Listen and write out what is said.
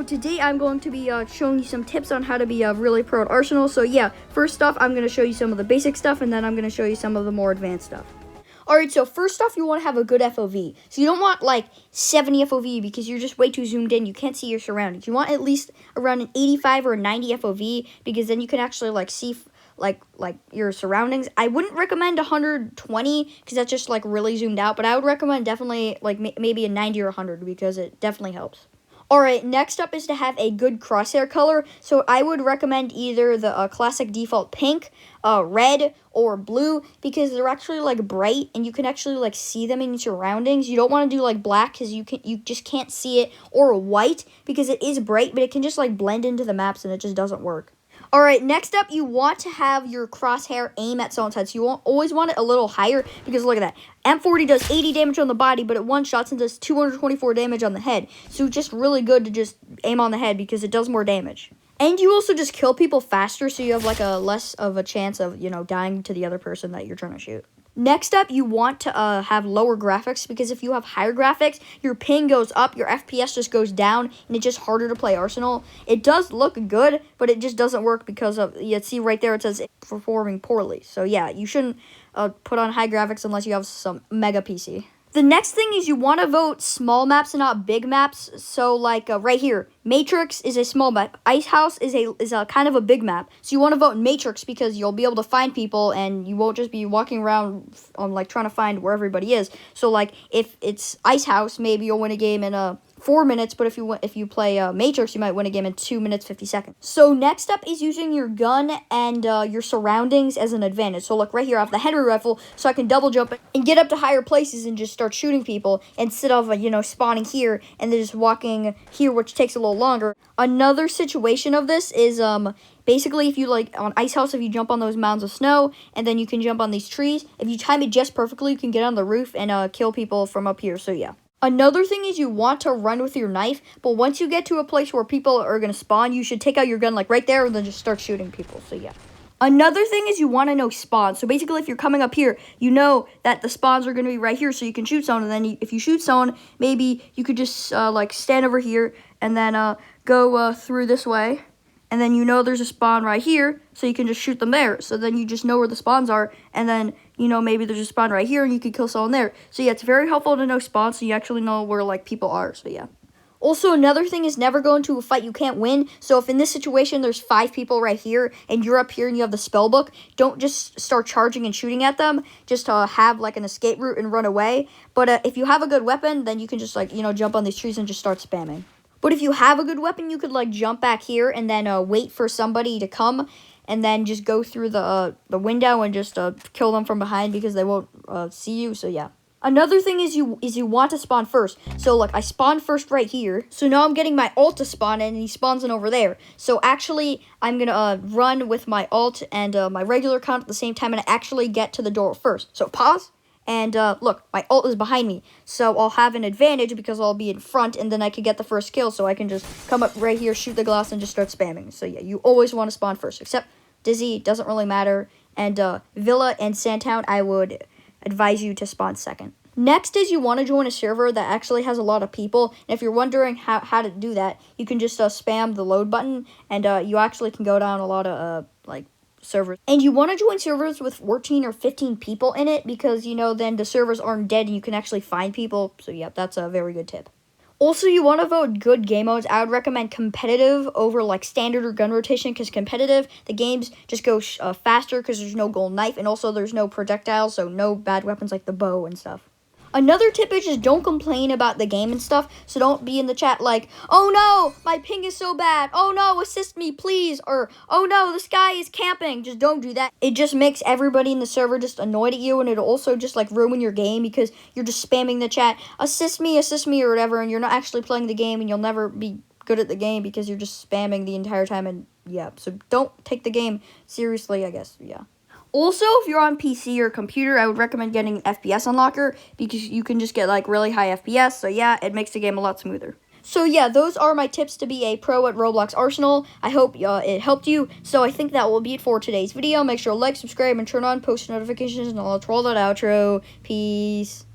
today I'm going to be showing you some tips on how to be really pro at Arsenal. So yeah, first off, I'm going to show you some of the basic stuff, and then I'm going to show you some of the more advanced stuff. Alright, so first off, you want to have a good FOV. So you don't want like 70 FOV because you're just way too zoomed in. You can't see your surroundings. You want at least around an 85 or a 90 FOV because then you can actually like see like your surroundings. I wouldn't recommend 120 because that's just like really zoomed out, but I would recommend definitely like maybe a 90 or 100 because it definitely helps. Alright, next up is to have a good crosshair color. So I would recommend either the classic default pink, red, or blue because they're actually like bright and you can actually like see them in your surroundings. You don't want to do like black because you just can't see it, or white because it is bright, but it can just like blend into the maps and it just doesn't work. Alright, next up, you want to have your crosshair aim at someone's head. So you always want it a little higher because look at that. M40 does 80 damage on the body, but it one-shots and does 224 damage on the head. So it's just really good to just aim on the head because it does more damage. And you also just kill people faster, so you have like a less of a chance of, you know, dying to the other person that you're trying to shoot. Next up, you want to have lower graphics because if you have higher graphics, your ping goes up, your FPS just goes down, and it's just harder to play Arsenal. It does look good, but it just doesn't work because of, you see right there, it says it's performing poorly. So yeah, you shouldn't put on high graphics unless you have some mega PC. The next thing is you want to vote small maps and not big maps. So like right here, Matrix is a small map. Ice House is a kind of a big map. So you want to vote Matrix because you'll be able to find people and you won't just be walking around like trying to find where everybody is. So like if it's Ice House, maybe you'll win a game in 4 minutes, but if you play Matrix, you might win a game in 2 minutes 50 seconds. So next up is using your gun and your surroundings as an advantage. So look right here, I have the Henry rifle, so I can double jump and get up to higher places and just start shooting people instead of you know, spawning here and then just walking here, which takes a little longer. Another situation of this is basically, if you like on Ice House, if you jump on those mounds of snow and then you can jump on these trees, if you time it just perfectly, you can get on the roof and kill people from up here. So yeah. Another thing is you want to run with your knife, but once you get to a place where people are going to spawn, you should take out your gun like right there and then just start shooting people. So yeah. Another thing is you want to know spawns. So basically, if you're coming up here, you know that the spawns are going to be right here, so you can shoot someone. And then if you shoot someone, maybe you could just like stand over here and then go through this way. And then you know there's a spawn right here, so you can just shoot them there. So then you just know where the spawns are, and then, you know, maybe there's a spawn right here, and you can kill someone there. So yeah, it's very helpful to know spawns, so you actually know where, like, people are, so yeah. Also, another thing is never go into a fight you can't win. So if in this situation there's 5 people right here, and you're up here and you have the spell book, don't just start charging and shooting at them. Just have, like, an escape route and run away. But if you have a good weapon, then you can just, like, you know, jump on these trees and just start spamming. But if you have a good weapon, you could, like, jump back here and then wait for somebody to come and then just go through the window and just kill them from behind because they won't see you, so yeah. Another thing is you want to spawn first. So, look, I spawned first right here. So now I'm getting my ult to spawn, and he spawns in over there. So actually, I'm going to run with my ult and my regular count at the same time, and I actually get to the door first. So pause. And look, my ult is behind me, so I'll have an advantage because I'll be in front, and then I can get the first kill, so I can just come up right here, shoot the glass, and just start spamming. So yeah, you always want to spawn first, except Dizzy, doesn't really matter, and Villa and Sandtown, I would advise you to spawn second. Next is you want to join a server that actually has a lot of people, and if you're wondering how to do that, you can just spam the load button, and you actually can go down a lot of, like, servers. And you want to join servers with 14 or 15 people in it because, you know, then the servers aren't dead and you can actually find people. So, yeah, that's a very good tip. Also, you want to vote good game modes. I would recommend competitive over, like, standard or gun rotation because competitive, the games just go faster because there's no gold knife and also there's no projectiles, so no bad weapons like the bow and stuff. Another tip is just don't complain about the game and stuff. So don't be in the chat like, oh no, my ping is so bad. Oh no, assist me, please. Or, oh no, this guy is camping. Just don't do that. It just makes everybody in the server just annoyed at you. And it'll also just like ruin your game because you're just spamming the chat, assist me, or whatever. And you're not actually playing the game and you'll never be good at the game because you're just spamming the entire time. And yeah, so don't take the game seriously, I guess. Yeah. Also, if you're on PC or computer, I would recommend getting FPS Unlocker because you can just get like really high FPS. So yeah, it makes the game a lot smoother. So yeah, those are my tips to be a pro at Roblox Arsenal. I hope it helped you. So I think that will be it for today's video. Make sure to like, subscribe, and turn on post notifications. And I'll roll that outro. Peace.